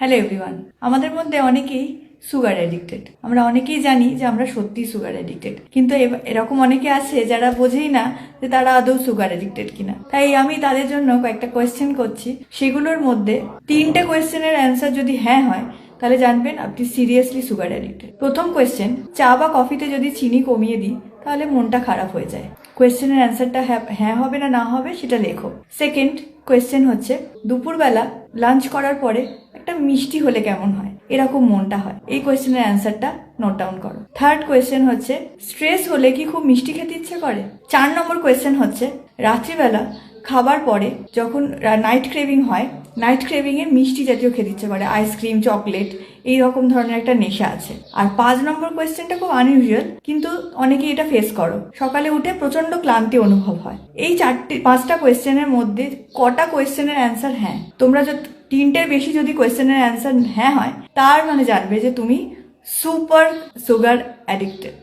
Hello everyone, আমাদের মধ্যে অনেকেই সুগার অ্যাডিক্টেড। আমরা অনেকেই জানি যে আমরা সত্যিই সুগার অ্যাডিক্টেড, কিন্তু এরকম অনেকে আছে যারা বোঝেই না যে তারা আদৌ সুগার অ্যাডিক্টেড কিনা। তাই আমি তাদের জন্য কয়েকটা কোয়েশ্চেন করছি, সেগুলোর মধ্যে 3টে কোয়েশ্চেনের অ্যান্সার যদি হ্যাঁ হয় তাহলে জানবেন আপনি সিরিয়াসলি সুগার অ্যাডিক্টেড। প্রথম কোয়েশ্চেন, চা বা কফিতে যদি চিনি কমিয়ে দিই তাহলে মনটা খারাপ হয়ে যায়। কোয়েশ্চেনের অ্যান্সারটা হ্যাঁ হবে না না হবে সেটা লেখো। সেকেন্ড কোয়েশ্চেন হচ্ছে, দুপুরবেলা লাঞ্চ করার পরে একটা মিষ্টি হলে কেমন হয়, এরকম মনটা হয়। এই কোয়েশ্চেনের অ্যান্সারটা নোট ডাউন করো। থার্ড কোয়েশ্চেন হচ্ছে, স্ট্রেস হলে কি খুব মিষ্টি খেতে ইচ্ছে করে। 4 নম্বর কোয়েশ্চেন হচ্ছে, রাত্রিবেলা খাবার পরে যখন নাইট ক্রেভিং হয়, নাইট ক্রেভিংয়ে মিষ্টি জাতীয় খেতে ইচ্ছে করে, আইসক্রিম, চকলেট, এই রকম ধরনের একটা নেশা আছে। আর 5 নম্বর কোয়েশ্চেনটা খুব আনইউজুয়াল, কিন্তু অনেকেই এটা ফেস করো, সকালে উঠে প্রচন্ড ক্লান্তি অনুভব হয়। এই 5টা কোয়েশ্চেনের মধ্যে কটা কোয়েশ্চেনের অ্যান্সার হ্যাঁ? তোমরা যদি 3টের বেশি যদি কোয়েশ্চেনের অ্যান্সার হ্যাঁ হয়, তার মানে জানবে যে তুমি সুপার সুগার অ্যাডিক্টেড।